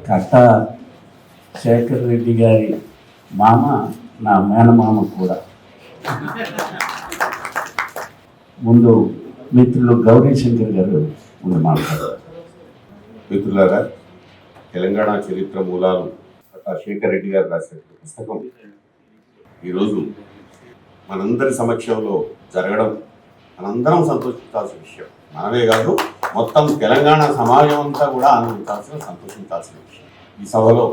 కట్టా శేఖర్ రెడ్డి గారి మామ నా మేనమామ కూడా. ముందు మిత్రులు గౌరీ శంకర్ గారు ముందు మాట్లాడారు. మిత్రులారా, తెలంగాణ చరిత్ర మూలాలు శేఖర్ రెడ్డి గారు రాసిన పుస్తకం ఈరోజు మనందరి సమక్షంలో జరగడం మనందరం సంతోషించాల్సిన విషయం. మనమే కాదు, మొత్తం తెలంగాణ సమాజం అంతా కూడా ఆనందించాల్సిన, సంతోషించాల్సిన విషయం. ఈ సభలో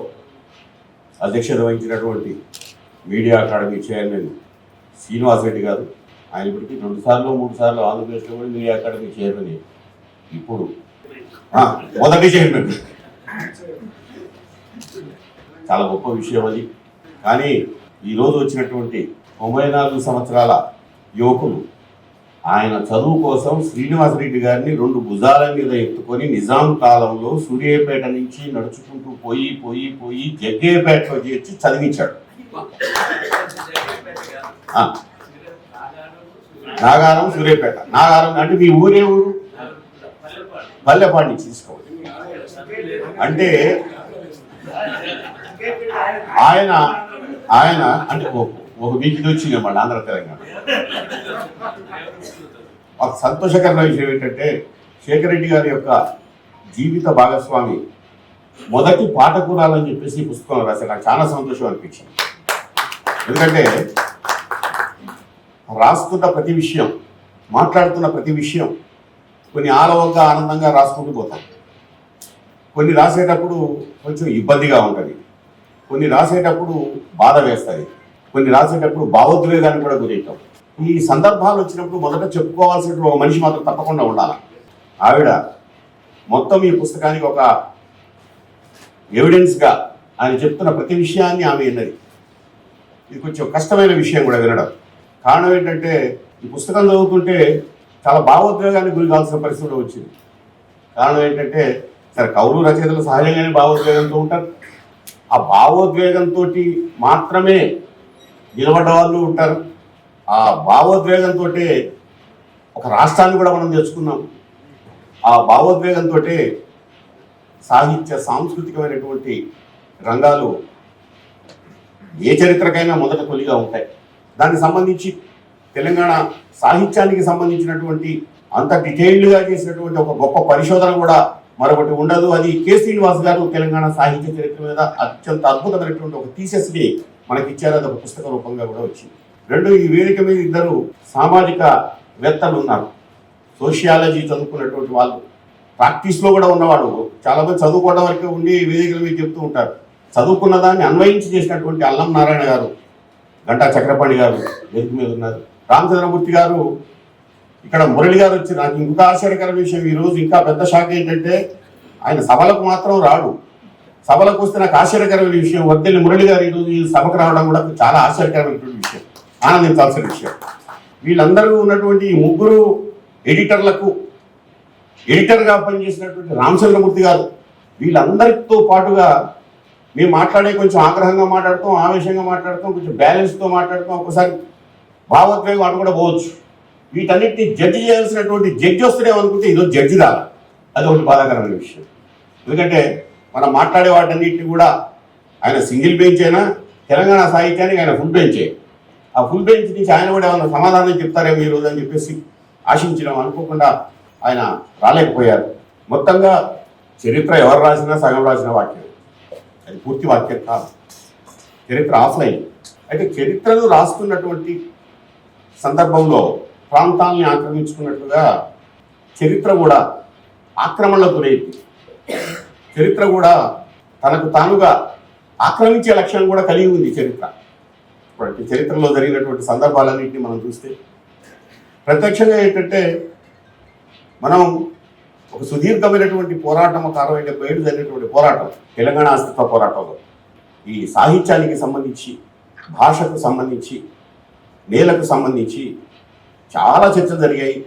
అధ్యక్షత వహించినటువంటి media academy chairman Srinivas Reddy గారు, ఆయన ఇప్పటికీ 2 సార్లు 3 సార్లు ఆంధ్రప్రదేశ్లో కూడా మీడియా అకాడమీ చైర్మన్, ఇప్పుడు మొదటి చైర్మన్. చాలా గొప్ప విషయం అది. కానీ ఈరోజు వచ్చినటువంటి 94 సంవత్సరాల యువకులు ఆయన చదువు కోసం శ్రీనివాసరెడ్డి గారిని 2 భుజాల మీద ఎత్తుకొని నిజాం కాలంలో సూర్యాపేట నుంచి నడుచుకుంటూ పోయి జగ్గయ్యపేటలో చేర్చి చదివించాడు. నాగారం, సూర్యాపేట. నాగారం అంటే మీ ఊరే ఊరు? పల్లెపాడు నుంచి తీసుకోవాలి. అంటే ఆయన అంటే ఒక వీటికి వచ్చింది మళ్ళీ ఆంధ్ర తెలంగాణ. ఒక సంతోషకరమైన విషయం ఏంటంటే, శేఖర్ రెడ్డి గారి యొక్క జీవిత భాగస్వామి మొదటి పాఠకురాలని చెప్పేసి పుస్తకం రాశారు. నాకు చాలా సంతోషం అనిపించింది. ఎందుకంటే రాస్తున్న ప్రతి విషయం, మాట్లాడుతున్న ప్రతి విషయం కొన్ని ఆలవంగా ఆనందంగా రాసుకుంటూ పోతాం. కొన్ని రాసేటప్పుడు కొంచెం ఇబ్బందిగా ఉంటుంది, కొన్ని రాసేటప్పుడు బాధ వేస్తుంది, కొన్ని రాసేటప్పుడు భావోద్వేగానికి కూడా గురవుతాం. ఈ సందర్భాలు వచ్చినప్పుడు మొదట చెప్పుకోవాల్సిన ఒక మనిషి మాత్రం తప్పకుండా ఉండాలి. ఆవిడ మొత్తం ఈ పుస్తకానికి ఒక ఎవిడెన్స్గా ఆయన చెప్తున్న ప్రతి విషయాన్ని ఆమె విన్నది. ఇది కొంచెం కష్టమైన విషయం కూడా వినడం. కారణం ఏంటంటే, ఈ పుస్తకం చదువుతుంటే చాలా భావోద్వేగానికి గురి కావాల్సిన పరిస్థితి వచ్చింది. కారణం ఏంటంటే, సరే కవులు రచయితలు సహజంగానే భావోద్వేగంతో ఉంటారు. ఆ భావోద్వేగంతో మాత్రమే నిలబడ్డ వాళ్ళు ఉంటారు. ఆ భావోద్వేగంతో ఒక రాష్ట్రాన్ని కూడా మనం తెచ్చుకున్నాం. ఆ భావోద్వేగంతో సాహిత్య సాంస్కృతికమైనటువంటి రంగాలు ఏ చరిత్రకైనా మొదట తొలిగా ఉంటాయి. దానికి సంబంధించి తెలంగాణ సాహిత్యానికి సంబంధించినటువంటి అంత డీటెయిల్డ్గా చేసినటువంటి ఒక గొప్ప పరిశోధన కూడా మరొకటి ఉండదు. అది కె శ్రీనివాస్ గారు తెలంగాణ సాహిత్య చరిత్ర మీద అత్యంత అద్భుతమైనటువంటి ఒక థీసిస్ని మనకి ఇచ్చారు. అది ఒక పుస్తక రూపంగా కూడా వచ్చింది. ఈ వేదిక మీద 2 సామాజిక వేత్తలు ఉన్నారు. సోషియాలజీ చదువుకున్నటువంటి వాళ్ళు, ప్రాక్టీస్లో కూడా ఉన్నవాళ్ళు. చాలామంది చదువుకోవడం వరకే ఉండి వేదికల మీద చెప్తూ ఉంటారు. చదువుకున్న దాన్ని అన్వయించి చేసినటువంటి అల్లం నారాయణ గారు, గంటా చక్రపాణి గారు వేదిక మీద ఉన్నారు. రామచంద్రమూర్తి గారు, ఇక్కడ మురళి గారు వచ్చి, నాకు ఇంకా ఆశ్చర్యకర విషయం ఈరోజు ఇంకా పెద్ద షాక్ ఏంటంటే, ఆయన సభలకు మాత్రం రాడు. సభలకు వస్తే నాకు ఆశ్చర్యకరమైన విషయం, వర్దెల్లి మురళి గారు ఈరోజు ఈ సభకు రావడం కూడా చాలా ఆశ్చర్యకరమైనటువంటి విషయం, ఆనందించాల్సిన విషయం. వీళ్ళందరూ ఉన్నటువంటి ఈ 3 ఎడిటర్లకు ఎడిటర్గా పనిచేసినటువంటి రామచంద్రమూర్తి గారు, వీళ్ళందరితో పాటుగా మేము మాట్లాడే కొంచెం ఆగ్రహంగా మాట్లాడతాం, ఆవేశంగా మాట్లాడతాం, కొంచెం బ్యాలెన్స్తో మాట్లాడతాం, ఒకసారి భావోద్వేగం అటు కూడా పోవచ్చు. వీటన్నిటిని జడ్జి చేయాల్సినటువంటి జడ్జి వస్తేనే అనుకుంటే ఈరోజు జడ్జి రాలి. అది ఒకటి బాధాకరమైన విషయం. ఎందుకంటే మనం మాట్లాడే వాటన్నిటిని కూడా ఆయన సింగిల్ బెంచ్ అయినా తెలంగాణ సాహిత్యానికి ఆయన ఫుల్ బెంచే. ఆ ఫుల్ బెంచ్ నుంచి ఆయన కూడా ఏమన్నా సమాధానం చెప్తారేమో ఈరోజు అని చెప్పేసి ఆశించడం, అనుకోకుండా ఆయన రాలేకపోయారు. మొత్తంగా చరిత్ర ఎవరు రాసినా సగం రాసిన వాక్యం, అది పూర్తి వాక్యం కాదు. చరిత్ర ఆఫ్లైన్. అయితే చరిత్రను రాస్తున్నటువంటి సందర్భంలో ప్రాంతాలని ఆక్రమించుకున్నట్లుగా చరిత్ర కూడా ఆక్రమణలకు గురైంది. చరిత్ర కూడా తనకు తానుగా ఆక్రమించే లక్ష్యం కూడా కలిగి ఉంది చరిత్ర. ఇప్పుడు చరిత్రలో జరిగినటువంటి సందర్భాలన్నింటినీ మనం చూస్తే ప్రత్యక్షంగా ఏంటంటే, మనం ఒక సుదీర్ఘమైనటువంటి పోరాటం, ఒక 60-70 ఏళ్ళు జరిగినటువంటి పోరాటం, తెలంగాణ అస్తిత్వ పోరాటంలో ఈ సాహిత్యానికి సంబంధించి, భాషకు సంబంధించి, నేలకు సంబంధించి చాలా చర్చలు జరిగాయి.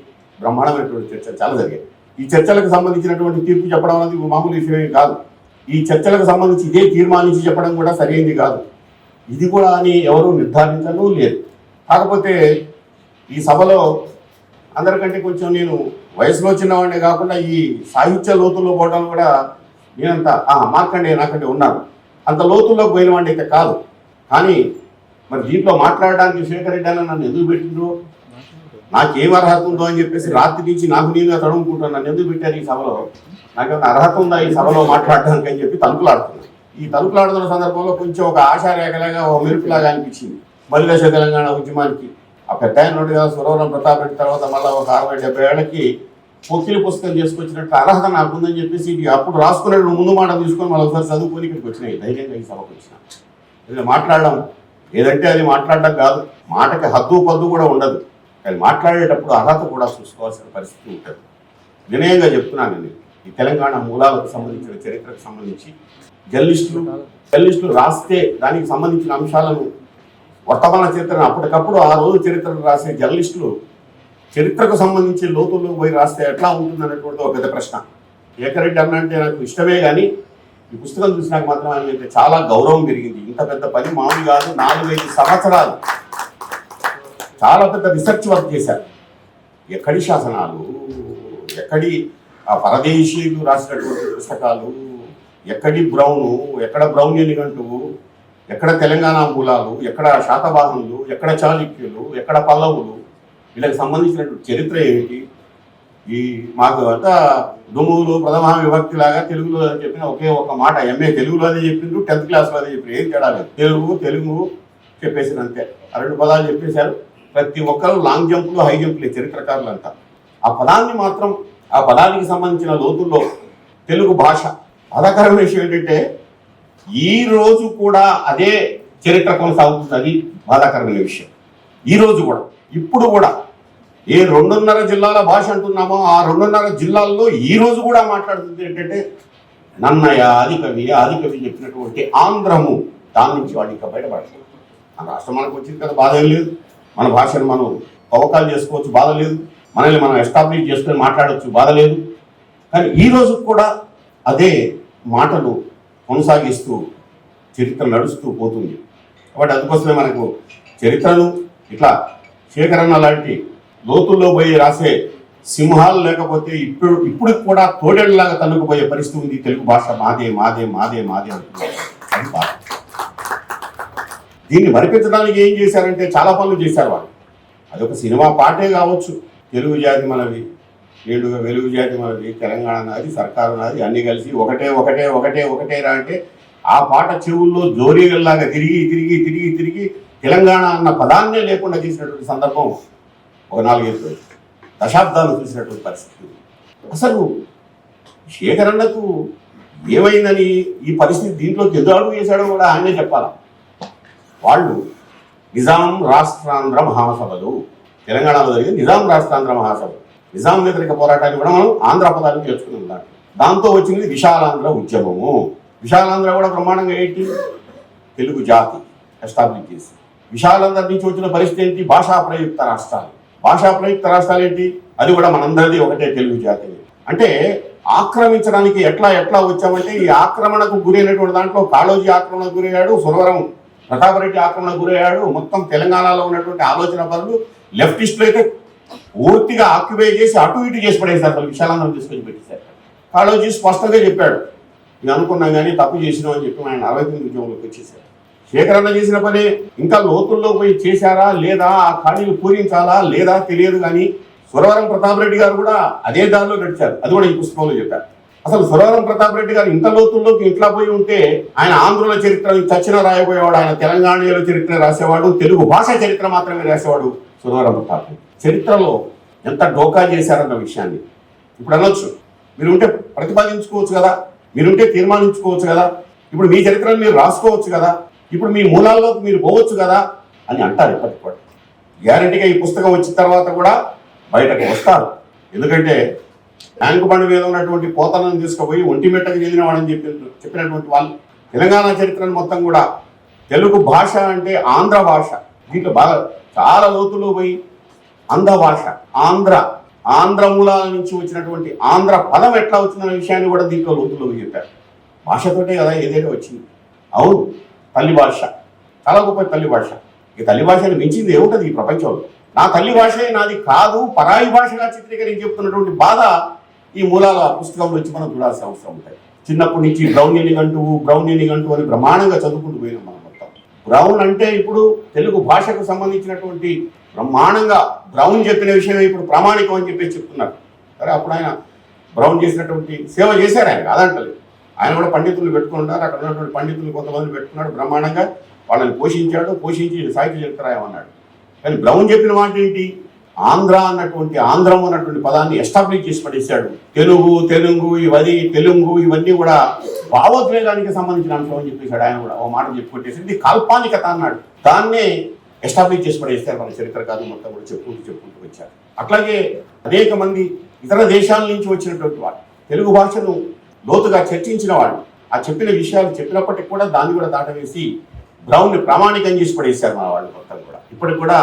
బ్రహ్మాండమైనటువంటి చర్చలు చాలా జరిగాయి. ఈ చర్చలకు సంబంధించినటువంటి తీర్పు చెప్పడం అనేది మామూలు విషయమే కాదు. ఈ చర్చలకు సంబంధించి ఇదే తీర్మానించి చెప్పడం కూడా సరైనది కాదు. ఇది కూడా అని ఎవరు నిర్ధారించడం లేదు. కాకపోతే ఈ సభలో అందరికంటే కొంచెం నేను వయసులో చిన్నవాడినే కాకుండా ఈ సాహిత్య లోతుల్లో పోవడం కూడా నేనంత మార్కండే నాకంటే ఉన్నాను, అంత లోతుల్లోకి పోయిన వాడిని అయితే కాదు. కానీ మరి దీంట్లో మాట్లాడడానికి శేఖర్ రెడ్డి అన్న నన్ను ఎందుకు పెట్టిండ్రు, నాకేం అర్హత ఉందో అని చెప్పేసి రాత్రి నుంచి నాకు నేనుగా తడుముకుంటాను. నన్ను ఎందుకు పెట్టారు ఈ సభలో, నాకేమైనా అర్హత ఉందా ఈ సభలో మాట్లాడడానికి అని చెప్పి తలుపులాడుతున్నాను. ఈ తలుపులాడుతున్న సందర్భంలో కొంచెం ఒక ఆశారేఖలాగా ఒక మెరుపులాగా అనిపించింది. మళ్ళీ తెలంగాణ ఉద్యమానికి ఆ పెద్ద ఆయన నోటి కదా సురవరం ప్రతాప్ రెడ్డి తర్వాత మళ్ళీ ఒక 60-70 ఏళ్ళకి పొక్కిలి పుస్తకం చేసుకొచ్చినట్టు అర్హత నాకు ఉందని చెప్పేసి ఇది అప్పుడు రాసుకున్నట్టు ముందు మాట తీసుకొని మళ్ళీ ఒకసారి చదువుకొని ఇక్కడికి వచ్చినాయి. ధైర్యంగా ఈ సభకు వచ్చిన ఇది మాట్లాడడం ఏదంటే అది మాట్లాడడం కాదు, మాటకి హద్దు పద్దు కూడా ఉండదు. కానీ మాట్లాడేటప్పుడు అర్హత కూడా చూసుకోవాల్సిన పరిస్థితి ఉంటుంది. వినయంగా చెప్తున్నాను నేను. ఈ తెలంగాణ మూలాలకు సంబంధించిన చరిత్రకు సంబంధించి జర్నలిస్టులు రాస్తే దానికి సంబంధించిన అంశాలను వర్తమాన చరిత్రను అప్పటికప్పుడు ఆ రోజు చరిత్రను రాసే జర్నలిస్టులు చరిత్రకు సంబంధించి లోతుల్లోకి పోయి రాస్తే ఎట్లా ఉంటుంది అనేటువంటి ఒక పెద్ద ప్రశ్న. శేఖర్ రెడ్డి అన్న అంటే నాకు ఇష్టమే, కానీ ఈ పుస్తకం చూసినాక మాత్రం ఆయన అయితే చాలా గౌరవం పెరిగింది. ఇంత పెద్ద పని మామూలు కాదు, 4-5 సంవత్సరాలు చాలా పెద్ద రీసెర్చ్ వర్క్ చేశారు. ఎక్కడి శాసనాలు, ఎక్కడి ఆ పరదేశీయులు రాసినటువంటి పుస్తకాలు, ఎక్కడి బ్రౌను, ఎక్కడ బ్రౌన్య నిఘంటువు, ఎక్కడ తెలంగాణ మూలాలు, ఎక్కడ శాతవాహనులు, ఎక్కడ చాళుక్యులు, ఎక్కడ పల్లవులు, వీళ్ళకి సంబంధించినటువంటి చరిత్ర ఏమిటి. ఈ మాకు అంతా దుమ్ములు ప్రథమ విభక్తి లాగా తెలుగులో అని చెప్పిన ఒకే ఒక మాట, ఎంఏ తెలుగులో అదే చెప్పిండ్రు, 10th క్లాస్లో అదే చెప్పారు. ఏం తేడా లేదు, తెలుగు చెప్పేసారు అంతే. 2 పదాలు చెప్పేశారు. ప్రతి ఒక్కరు లాంగ్ జంపులు హై జంపులే చరిత్రకారులు అంతా. ఆ పదాన్ని మాత్రం ఆ పదానికి సంబంధించిన లోతుల్లో తెలుగు భాష బాధాకరమైన విషయం ఏంటంటే ఈ రోజు కూడా అదే చరిత్ర కొనసాగుతుంది. అది బాధాకరమైన విషయం. ఈ రోజు కూడా ఇప్పుడు కూడా ఏ 2.5 జిల్లాల భాష అంటున్నామో ఆ 2.5 జిల్లాల్లో ఈ రోజు కూడా మాట్లాడుతుంది ఏంటంటే నన్నయ్య ఆదికవి చెప్పినటువంటి ఆంధ్రము. దాని నుంచి వాడు ఇంకా బయటపడుతుంది. మన రాష్ట్రం మనకు వచ్చింది కదా, బాధ ఏం లేదు. మన భాషను మనం తవ్వకాలు చేసుకోవచ్చు, బాధ లేదు. మనల్ని మనం ఎస్టాబ్లిష్ చేసుకొని మాట్లాడవచ్చు, బాధ లేదు. కానీ ఈ రోజు కూడా అదే మాటలు కొనసాగిస్తూ చరిత్ర నడుస్తూ పోతుంది. కాబట్టి అందుకోసమే మనకు చరిత్రను ఇట్లా శేఖరన్న లాంటి లోతుల్లో పోయి రాసే సింహాలు లేకపోతే ఇప్పుడు కూడా తోడేళ్లలాగా తన్నుకుపోయే పరిస్థితి ఉంది. తెలుగు భాష మాదే మాదే మాదే మాదే అంటున్నారు. అది బాధ. దీన్ని మరిపించడానికి ఏం చేశారంటే చాలా పనులు చేశారు వాళ్ళు. అదొక సినిమా పాటే కావచ్చు. తెలుగు జాతి మనది, ఏడుగా వెలుగు జాతి మనది, తెలంగాణ నాది, సర్కారు నాది, అన్నీ కలిసి ఒకటే ఒకటే ఒకటే ఒకటే రా అంటే ఆ పాట చెవుల్లో జోరీగల్లాగా తిరిగి తిరిగి తిరిగి తిరిగి తెలంగాణ అన్న పదాన్నే లేకుండా చేసినటువంటి సందర్భం ఒక 4-5 దశాబ్దాలు చూసినటువంటి పరిస్థితి. అసలు శేఖరన్నకు ఏమైందని ఈ పరిస్థితి దీంట్లోకి ఎదురు అడుగు వేశాడో కూడా ఆయనే చెప్పాలా. వాళ్ళు నిజాం రాష్ట్రాంధ్ర మహాసభలు, తెలంగాణలో జరిగింది నిజాం రాష్ట్రాంధ్ర మహాసభలు. నిజాం వ్యతిరేక పోరాటాన్ని కూడా మనం ఆంధ్ర పదాన్ని నేర్చుకుని ఉన్నాం. దాంతో వచ్చింది విశాలాంధ్ర ఉద్యమము. విశాలాంధ్ర కూడా బ్రహ్మాండంగా ఏంటి, తెలుగు జాతి ఎస్టాబ్లిష్ చేసి. విశాలాంధ్ర నుంచి వచ్చిన పరిస్థితి ఏంటి, భాషా ప్రయుక్త రాష్ట్రాలు. భాషా ప్రయుక్త రాష్ట్రాలు ఏంటి, అది కూడా మనందరిది ఒకటే తెలుగు జాతి. అంటే ఆక్రమించడానికి ఎట్లా వచ్చామంటే ఈ ఆక్రమణకు గురైనటువంటి దాంట్లో కాళోజీ ఆక్రమణకు గురయ్యాడు, సురవరం ప్రతాపరెడ్డి ఆక్రమణకు గురయ్యాడు. మొత్తం తెలంగాణలో ఉన్నటువంటి ఆలోచన పనులు లెఫ్టిస్టులు అయితే పూర్తిగా ఆక్యుపై చేసి అటు ఇటు చేసి పడేసారు. అసలు విశాలాంధ్రం తీసుకొని పెట్టేశారు. కాళోజీ స్పష్టంగా చెప్పాడు, ఇది అనుకున్నాం కానీ తప్పు చేసినాం అని చెప్పి ఆయన 69 ఉద్యమంలోకి వచ్చేసారు. శేఖరన్న చేసిన పని ఇంకా లోతుల్లో పోయి చేశారా లేదా, ఆ ఖాళీలు పూరించాలా లేదా తెలియదు. కానీ సురవరం ప్రతాపరెడ్డి గారు కూడా అదే దారిలో నడిచారు. అది కూడా ఈ పుస్తకంలో చెప్పారు. అసలు సురవరం ప్రతాపరెడ్డి గారు ఇంత లోతుల్లోకి ఇట్లా పోయి ఉంటే ఆయన ఆంధ్రుల చరిత్ర చచ్చిన రాయబోయేవాడు, ఆయన తెలంగాణలో చరిత్ర రాసేవాడు, తెలుగు భాష చరిత్ర మాత్రమే రాసేవాడు సురవరం ప్రతాపరెడ్డి. చరిత్రలో ఎంత డోకా చేశారన్న విషయాన్ని ఇప్పుడు అనొచ్చు. మీరుంటే ప్రతిపాదించుకోవచ్చు కదా, మీరుంటే తీర్మానించుకోవచ్చు కదా, ఇప్పుడు మీ చరిత్రను మీరు రాసుకోవచ్చు కదా, ఇప్పుడు మీ మూలాల్లోకి మీరు పోవచ్చు కదా అని అంటారు. ఇప్పటికి గ్యారంటీగా ఈ పుస్తకం వచ్చిన తర్వాత కూడా బయటకు వస్తారు. ఎందుకంటే ట్యాంకు బండి మీద ఉన్నటువంటి పోతలను తీసుకుపోయి ఒంటిమెట్టకు చెందిన వాడని చెప్పినటువంటి వాళ్ళు తెలంగాణ చరిత్రను మొత్తం కూడా తెలుగు భాష అంటే ఆంధ్ర భాష, దీంట్లో బాగా చాలా లోతుల్లో పోయి ఆంధ్ర భాష, ఆంధ్ర మూలాల నుంచి వచ్చినటువంటి ఆంధ్ర పదం ఎట్లా వచ్చిన విషయాన్ని కూడా దీంట్లో లోతుల్లో చెప్పారు. భాషతోటే కదా ఏదైనా వచ్చింది. అవును, తల్లి భాష చాలా గొప్ప తల్లి భాష. ఈ తల్లి భాషను మించింది ఏముంటుంది ఈ ప్రపంచంలో. నా తల్లి భాషే నాది కాదు, పరాయి భాషగా చిత్రీకరించి చెప్తున్నటువంటి బాధ ఈ మూలాల పుస్తకంలో వచ్చి మనం చూడాల్సిన అవసరం ఉంటుంది. చిన్నప్పటి నుంచి బ్రౌన్ అని బ్రహ్మాండంగా చదువుకుంటూ పోయినాం మనం మొత్తం. బ్రౌన్ అంటే ఇప్పుడు తెలుగు భాషకు సంబంధించినటువంటి బ్రహ్మాండంగా బ్రౌన్ చెప్పిన విషయమే ఇప్పుడు ప్రామాణికం అని చెప్పేసి చెప్తున్నారు. సరే, అప్పుడు ఆయన బ్రౌన్ చేసినటువంటి సేవ చేశారు, ఆయన కాదంటలేదు. ఆయన కూడా పండితులు పెట్టుకున్నారు, అక్కడ ఉన్నటువంటి పండితులు కొంతమంది పెట్టుకున్నాడు, బ్రహ్మాండంగా వాళ్ళని పోషించి సాహిత్య చరిత్ర రాయమన్నాడు. కానీ బ్రౌన్ చెప్పిన మాట ఏంటి? ఆంధ్రం అన్నటువంటి పదాన్ని ఎస్టాబ్లిష్ చేసి పడేశాడు. తెలుగు ఇవన్నీ కూడా భావోద్వేగానికి సంబంధించిన అంశం అని చెప్పేశాడు. ఆయన కూడా ఓ మాట చెప్పుకొట్టేసి ఇది కాల్పానికత అన్నాడు. దాన్నే ఎస్టాబ్లిష్ చేసి పడేస్తారు మన చరిత్రకారులు మొత్తం కూడా చెప్పుకుంటూ వచ్చారు. అట్లాగే అనేక మంది ఇతర దేశాల నుంచి వచ్చినటువంటి వాళ్ళు తెలుగు భాషను లోతుగా చర్చించిన వాళ్ళు ఆ చెప్పిన విషయాలు చెప్పినప్పటికీ కూడా దాన్ని కూడా దాటవేసి బ్రౌన్ని ప్రామాణికం చేసి పడేశారు మన వాళ్ళు మొత్తం కూడా. ఇప్పటికి కూడా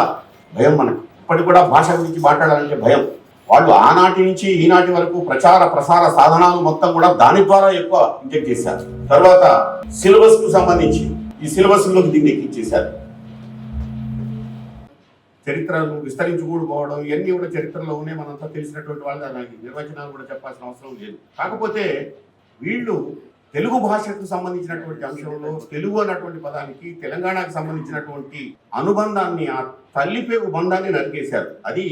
భయం మనకు, ఇప్పటికి కూడా భాష గురించి మాట్లాడాలంటే భయం. వాళ్ళు ఆనాటి నుంచి ఈనాటి వరకు ప్రచార ప్రసార సాధనాలు మొత్తం కూడా దాని ద్వారా ఎక్కువ ఇంజెక్ట్ చేశారు. తర్వాత సిలబస్ కు సంబంధించి ఈ సిలబస్లోకి దీన్ని ఎక్కించేశారు. చరిత్రను విస్తరించుకోకపోవడం ఇవన్నీ కూడా చరిత్రలో ఉన్నాయి, మనంతా తెలిసినటువంటి వాళ్ళు, దానికి నిర్వచనాలు కూడా చెప్పాల్సిన అవసరం లేదు. కాకపోతే వీళ్ళు తెలుగు భాషకు సంబంధించినటువంటి అంశంలో తెలుగు అన్నటువంటి పదానికి తెలంగాణకు సంబంధించినటువంటి అనుబంధాన్ని, ఆ తల్లిపేగు బంధాన్ని నరికేశారు. అది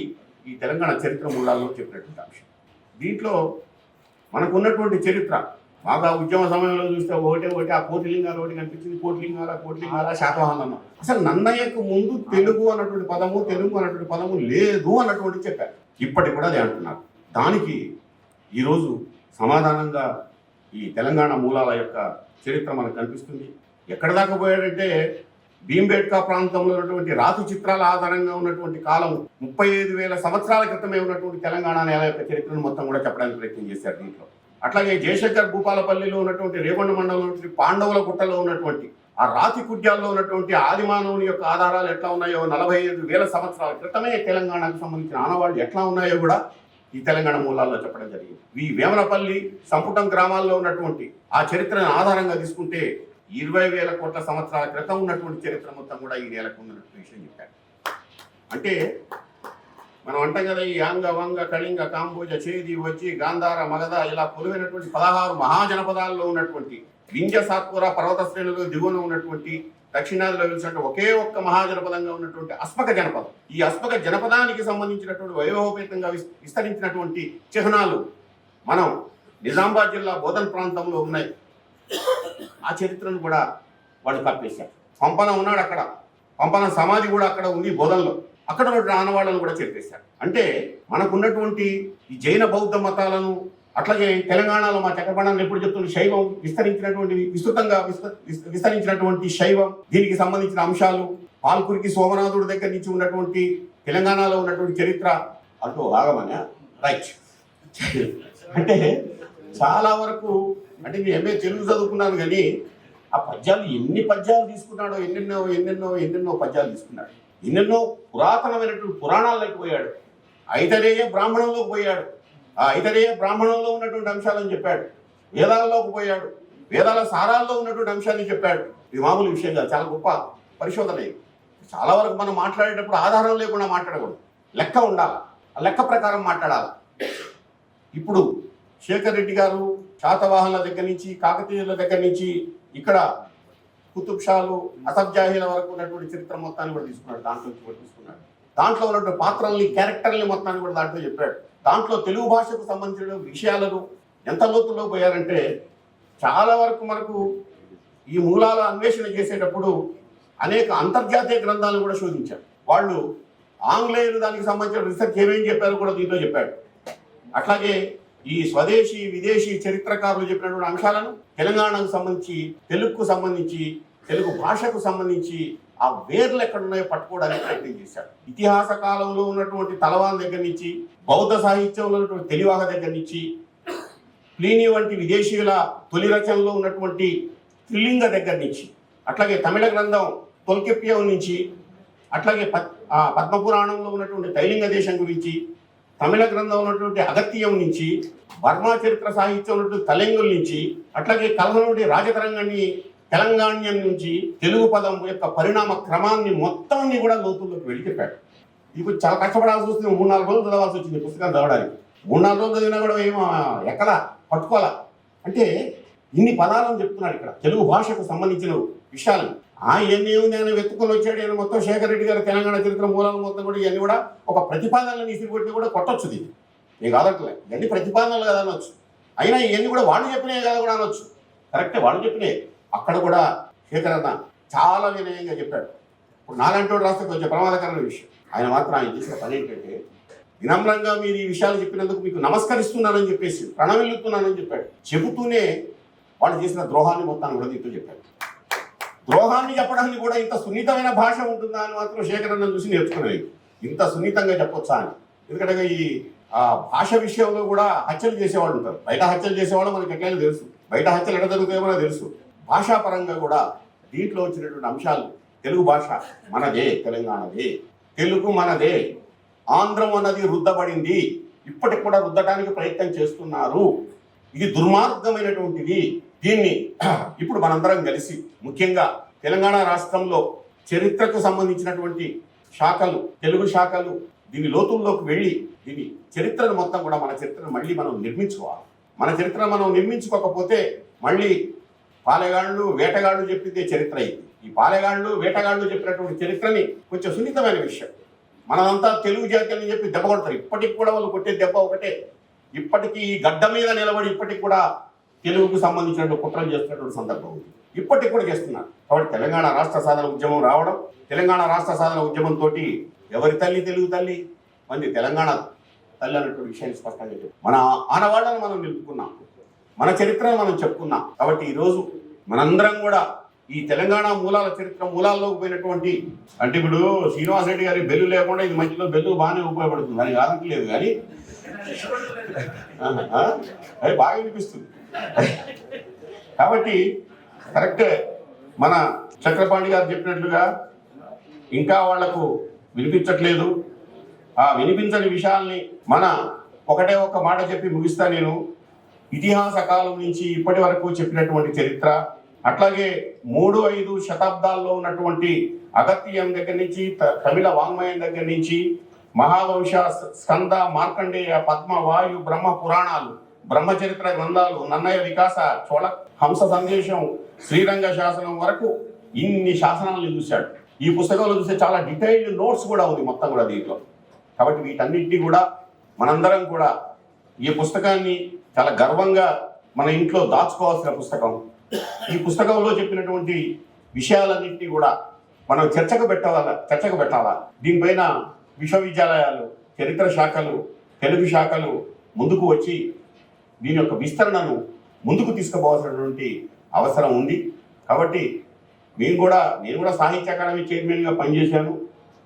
ఈ తెలంగాణ చరిత్ర మూలాల్లో చెప్పినటువంటి అంశం. దీంట్లో మనకున్నటువంటి చరిత్ర బాగా ఉద్యమ సమయంలో చూస్తే ఒకటి ఆ కోటిలింగాలు ఒకటి కనిపించింది, కోటిలింగాల శాతవాహనం అన్నాం. అసలు నన్నయ్యకు ముందు తెలుగు అన్నటువంటి పదము లేదు అన్నటువంటి చెప్పారు. ఇప్పటికి కూడా అదే అంటున్నారు. దానికి ఈరోజు సమాధానంగా ఈ తెలంగాణ మూలాల యొక్క చరిత్ర మనకు కనిపిస్తుంది. ఎక్కడ దాకా పోయాడంటే భీంబేట్కా ప్రాంతంలో ఉన్నటువంటి రాతి చిత్రాల ఆధారంగా ఉన్నటువంటి కాలం 35,000 సంవత్సరాల క్రితమే ఉన్నటువంటి తెలంగాణ నేల యొక్క చరిత్రను మొత్తం కూడా చెప్పడానికి ప్రయత్నం చేశారు దీంట్లో. అట్లాగే జయశంకర్ భూపాలపల్లిలో ఉన్నటువంటి రేగొండ మండలంలో ఉన్నటువంటి పాండవుల గుట్టలో ఉన్నటువంటి ఆ రాతి కుడ్యాల్లో ఉన్నటువంటి ఆదిమానవుని యొక్క ఆధారాలు ఎట్లా ఉన్నాయో 45,000 సంవత్సరాల క్రితమే తెలంగాణకు సంబంధించిన ఆనవాళ్ళు ఎట్లా ఉన్నాయో కూడా ఈ తెలంగాణ మూలాల్లో చెప్పడం జరిగింది. ఈ వేమనపల్లి సంపుటం గ్రామాల్లో ఉన్నటువంటి ఆ చరిత్రను ఆధారంగా తీసుకుంటే 20,000 కోట్ల సంవత్సరాల క్రితం ఉన్నటువంటి చరిత్ర మొత్తం కూడా ఈ నేలకు ఉన్నటువంటి విషయం చెప్పారు. అంటే మనం అంటాం కదా, ఈ యాంగ వంగ కళింగ కాంబోజ చేది వచ్చి గాంధార మగధ ఇలా కొలువైనటువంటి 16 మహాజనపదాల్లో ఉన్నటువంటి వింధ్య సాత్పుర పర్వత శ్రేణులు దిగువన ఉన్నటువంటి దక్షిణాదిలో వెలిసినట్టు ఒకే ఒక్క మహాజనపదంగా ఉన్నటువంటి అస్మక జనపదం. ఈ అస్మక జనపదానికి సంబంధించినటువంటి వైభవపేతంగా విస్తరించినటువంటి చిహ్నాలు మనం నిజామాబాద్ జిల్లా బోధన్ ప్రాంతంలో ఉన్నాయి. ఆ చరిత్రను కూడా వాళ్ళు కప్పేశారు. పంపన ఉన్నాడు అక్కడ, పంపన సమాధి కూడా అక్కడ ఉంది బోధనలో, అక్కడ ఉన్న ఆనవాళ్ళను కూడా చెప్పేశారు. అంటే మనకున్నటువంటి ఈ జైన బౌద్ధ మతాలను, అట్లాగే తెలంగాణలో మా చక్రపాణాలను ఎప్పుడు చెప్తున్న శైవం విస్తృతంగా విస్తరించినటువంటి శైవం, దీనికి సంబంధించిన అంశాలు, పాల్కురికి సోమనాథుడి దగ్గర నుంచి ఉన్నటువంటి తెలంగాణలో ఉన్నటువంటి చరిత్ర అంటూ ఆగమనే రైట్. అంటే చాలా వరకు అంటే నేను ఎంఏ తెలుగు చదువుకున్నాను, కానీ ఆ పద్యాలు ఎన్ని పద్యాలు తీసుకున్నాడో, ఎన్నెన్నో పద్యాలు తీసుకున్నాడు. ఎన్నెన్నో పురాతనమైనటువంటి పురాణాల్లోకి పోయాడు. ఐతరేయ బ్రాహ్మణంలోకి పోయాడు. ఆ ఐతరేయ బ్రాహ్మణంలో ఉన్నటువంటి అంశాలను చెప్పాడు. వేదాల్లోకి పోయాడు. వేదాల సారాల్లో ఉన్నటువంటి అంశాన్ని చెప్పాడు. ఇది మామూలు విషయం కాదు, చాలా గొప్ప పరిశోధన. చాలా వరకు మనం మాట్లాడేటప్పుడు ఆధారం లేకుండా మాట్లాడకూడదు, లెక్క ఉండాలి, ఆ లెక్క ప్రకారం మాట్లాడాలి. ఇప్పుడు శేఖర్ రెడ్డి గారు శాతవాహనుల దగ్గర నుంచి, కాకతీయుల దగ్గర నుంచి, ఇక్కడ కుతుబ్ షాలు, అసఫ్ జాహీల వరకు ఉన్నటువంటి చరిత్ర మొత్తాన్ని కూడా తీసుకున్నాడు. దాంట్లో తీసుకున్నాడు. దాంట్లో ఉన్నటువంటి పాత్రల్ని, క్యారెక్టర్ని మొత్తాన్ని కూడా దాంట్లో చెప్పాడు. దాంట్లో తెలుగు భాషకు సంబంధించిన విషయాలను ఎంత లోతుల్లో పోయారంటే, చాలా వరకు మనకు ఈ మూలాల అన్వేషణ చేసేటప్పుడు అనేక అంతర్జాతీయ గ్రంథాలను కూడా శోధించారు వాళ్ళు. ఆంగ్లేయులు దానికి సంబంధించిన రీసెర్చ్ ఏమేం చెప్పారో కూడా దీంట్లో చెప్పాడు. అట్లాగే ఈ స్వదేశీ విదేశీ చరిత్రకారులు చెప్పినటువంటి అంశాలను తెలంగాణకు సంబంధించి, తెలుగుకు సంబంధించి, తెలుగు భాషకు సంబంధించి ఆ వేర్లు ఎక్కడున్నాయో పట్టుకోవడానికి ప్రయత్నం చేశాడు. ఇతిహాస కాలంలో ఉన్నటువంటి తలవాన్ దగ్గర నుంచి, బౌద్ధ సాహిత్యంలో ఉన్నటువంటి తెలివాహ దగ్గర నుంచి, ప్లీని వంటి విదేశీయుల తొలి రచనలో ఉన్నటువంటి త్రిలింగ దగ్గర నుంచి, అట్లాగే తమిళ గ్రంథం తొల్కెప్పియం నుంచి, అట్లాగే పద్మపురాణంలో ఉన్నటువంటి తైలింగ దేశం గురించి, తమిళ గ్రంథం ఉన్నటువంటి అగత్యం నుంచి, బర్మా చరిత్ర సాహిత్యం ఉన్నటువంటి తలెంగుల నుంచి, అట్లాగే కలహనుడి రాజతరంగాన్ని తెలంగాణ్యం నుంచి తెలుగు పదం యొక్క పరిణామ క్రమాన్ని మొత్తాన్ని కూడా లోతుల్లోకి వెళ్ళి చెప్పాడు. ఇప్పుడు చాలా కష్టపడాల్సి వస్తుంది. 3-4 రోజులు చదవాల్సి వచ్చింది పుస్తకం చదవడానికి. 3-4 రోజులు చదివినా కూడా ఏమో ఎక్కడా పట్టుకోవాలా. అంటే ఇన్ని పదాలను చెప్తున్నాడు ఇక్కడ తెలుగు భాషకు సంబంధించిన విషయాలు. ఇవన్నీ ఏముంది ఆయన వెతుక్కొని వచ్చాడు, ఆయన మొత్తం శేఖర్ రెడ్డి గారు తెలంగాణ చరిత్ర మూలాలు మొత్తం కూడా ఇవన్నీ కూడా ఒక ప్రతిపాదనలను ఇసిరి కొట్టి కూడా కొట్టొచ్చు. దీన్ని నేను కాదట్లే, ఇవన్నీ ప్రతిపాదనలు కదా అనొచ్చు. అయినా ఇవన్నీ కూడా వాళ్ళు చెప్పినాయి కదా కూడా అనొచ్చు. కరెక్టే, వాళ్ళు చెప్పినాయి. అక్కడ కూడా శేఖర్ అన్న చాలా వినయంగా చెప్పాడు. ఇప్పుడు నాలాంటి వాడు రాస్తే కొంచెం ప్రమాదకరమైన విషయం. ఆయన మాత్రం ఆయన చేసిన పని ఏంటంటే వినమ్రంగా మీరు ఈ విషయాలు చెప్పినందుకు మీకు నమస్కరిస్తున్నానని చెప్పేసి ప్రణమిల్లుతున్నానని చెప్పాడు. చెబుతూనే వాళ్ళు చేసిన ద్రోహాన్ని మొత్తాన్ని కూడా దీంతో చెప్పాడు. ద్రోహాన్ని చెప్పడానికి కూడా ఇంత సున్నితమైన భాష ఉంటుందా అని మాత్రం శేఖర్ అన్న చూసి నేర్చుకునేది. ఇంత సున్నితంగా చెప్పొచ్చా అని. ఎందుకంటే ఈ భాష విషయంలో కూడా హత్యలు చేసేవాళ్ళు ఉంటారు. బయట హత్యలు చేసేవాళ్ళు మనకి ఎట్లయినా తెలుసు, బయట హత్యలు ఎక్కడ జరుగుతాయో మనకు తెలుసు. భాషాపరంగా కూడా దీంట్లో వచ్చినటువంటి అంశాలు, తెలుగు భాష మనదే, తెలంగాణదే, తెలుగు మనదే, ఆంధ్రం అన్నది రుద్దబడింది, ఇప్పటికి కూడా రుద్దడానికి ప్రయత్నం చేస్తున్నారు, ఇది దుర్మార్గమైనటువంటిది. దీన్ని ఇప్పుడు మనందరం కలిసి ముఖ్యంగా తెలంగాణ రాష్ట్రంలో చరిత్రకు సంబంధించినటువంటి శాఖలు, తెలుగు శాఖలు దీని లోతుల్లోకి వెళ్ళి దీని చరిత్రను మొత్తం కూడా మన చరిత్రను మళ్ళీ మనం నిర్మించుకోవాలి. మన చరిత్రను మనం నిర్మించుకోకపోతే మళ్ళీ పాలెగాళ్ళు వేటగాళ్ళు చెప్పిందే చరిత్ర అయింది. ఈ పాలెగాళ్ళు వేటగాళ్ళు చెప్పినటువంటి చరిత్రని కొంచెం సున్నితమైన విషయం. మనమంతా తెలుగు జాతి అని చెప్పి దెబ్బ కొడతారు. ఇప్పటికి కూడా వాళ్ళు కొట్టే దెబ్బ ఒకటే. ఇప్పటికీ ఈ గడ్డ మీద నిలబడి ఇప్పటికి కూడా తెలుగుకు సంబంధించినటువంటి కుట్రలు చేస్తున్నటువంటి సందర్భం ఉంది. ఇప్పటికి కూడా చేస్తున్నారు. కాబట్టి తెలంగాణ రాష్ట్ర సాధన ఉద్యమం రావడం, తెలంగాణ రాష్ట్ర సాధన ఉద్యమంతో ఎవరి తల్లి తెలుగు తల్లి, మంది తెలంగాణ తల్లి అన్నటువంటి విషయాన్ని స్పష్టంగా చెప్పారు. మన ఆనవాళ్లను మనం నిలుపుకున్నాం, మన చరిత్రను మనం చెప్పుకున్నాం. కాబట్టి ఈరోజు మనందరం కూడా ఈ తెలంగాణ మూలాల చరిత్ర మూలాల్లోకి పోయినటువంటి, అంటే ఇప్పుడు శ్రీనివాస్ రెడ్డి గారి బెల్లు లేకుండా ఇది మధ్యలో బెల్లు బాగానే ఉపయోగపడుతుంది, అని కాదట్లేదు. కానీ అది బాగా వినిపిస్తుంది. కాబట్టి కరెక్టే, మన చక్రపాణి గారు చెప్పినట్లుగా ఇంకా వాళ్లకు వినిపించట్లేదు. ఆ వినిపించని విషయాల్ని మన ఒకటే ఒక మాట చెప్పి ముగిస్తా నేను. ఇతిహాస కాలం నుంచి ఇప్పటి వరకు చెప్పినటువంటి చరిత్ర, అట్లాగే 3-5 శతాబ్దాల్లో ఉన్నటువంటి అగత్యం దగ్గర నుంచి, తమిళ వాంగ్మయం దగ్గర నుంచి, మహావంశ, స్కంద, మార్కండేయ, పద్మ, వాయు, బ్రహ్మ పురాణాలు, బ్రహ్మచరిత్ర గ్రంథాలు, నన్నయ వికాస, చోళ హంస సందేశం, శ్రీరంగ శాసనం వరకు ఇన్ని శాసనాలను చూశాడు. ఈ పుస్తకంలో చూస్తే చాలా డీటెయిల్డ్ నోట్స్ కూడా ఉంది మొత్తం కూడా దీంట్లో. కాబట్టి వీటన్నిటినీ కూడా మనందరం కూడా ఈ పుస్తకాన్ని చాలా గర్వంగా మన ఇంట్లో దాచుకోవాల్సిన పుస్తకం. ఈ పుస్తకంలో చెప్పినటువంటి విషయాలన్నింటినీ కూడా మనం చర్చకు పెట్టాలా. దీనిపైన విశ్వవిద్యాలయాలు, చరిత్ర శాఖలు, తెలుగు శాఖలు ముందుకు వచ్చి దీని యొక్క విస్తరణను ముందుకు తీసుకుపోవాల్సినటువంటి అవసరం ఉంది. కాబట్టి నేను కూడా సాహిత్య అకాడమీ చైర్మన్గా పనిచేశాను.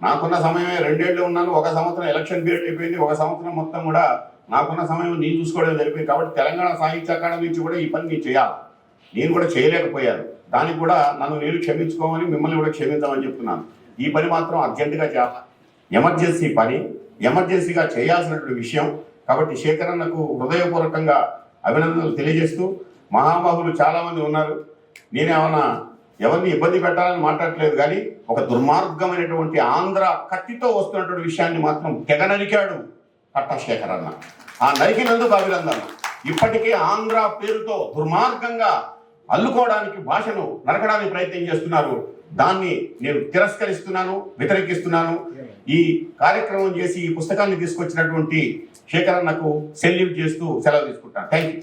నాకున్న సమయమే 2 ఏళ్ళు ఉన్నాను. 1 సంవత్సరం ఎలక్షన్ పీరియడ్ అయిపోయింది, 1 సంవత్సరం మొత్తం కూడా నాకున్న సమయం నేను చూసుకోవడం జరిపింది. కాబట్టి తెలంగాణ సాహిత్య అకాడమీ నుంచి కూడా ఈ పని నేను చేయాలి. నేను కూడా చేయలేకపోయాను. దానికి కూడా నన్ను నేను క్షమించుకోమని, మిమ్మల్ని కూడా క్షమించామని చెప్తున్నాను. ఈ పని మాత్రం అర్జెంటుగా చేయాలి. ఎమర్జెన్సీ పని, ఎమర్జెన్సీగా చేయాల్సినటువంటి విషయం. కాబట్టి శేఖర్ అన్నకు హృదయపూర్వకంగా అభినందనలు తెలియజేస్తూ, మహామహులు చాలామంది ఉన్నారు, నేనేమన్నా ఎవరిని ఇబ్బంది పెట్టాలని మాట్లాడట్లేదు. కానీ ఒక దుర్మార్గమైనటువంటి ఆంధ్ర కత్తితో వస్తున్నటువంటి విషయాన్ని మాత్రం తెగ నరికాడు కట్టా శేఖర్ అన్న. ఆ నరికినందుకు అభినందనలు. ఇప్పటికే ఆంధ్ర పేరుతో దుర్మార్గంగా అల్లుకోవడానికి, భాషను నరకడానికి ప్రయత్నం చేస్తున్నారు. దాన్ని నేను తిరస్కరిస్తున్నాను, వ్యతిరేకిస్తున్నాను. ఈ కార్యక్రమం చేసి ఈ పుస్తకాన్ని తీసుకొచ్చినటువంటి శేఖర్ అన్నకు సెల్యూట్ చేస్తూ సెలవు తీసుకుంటాను. Thank you.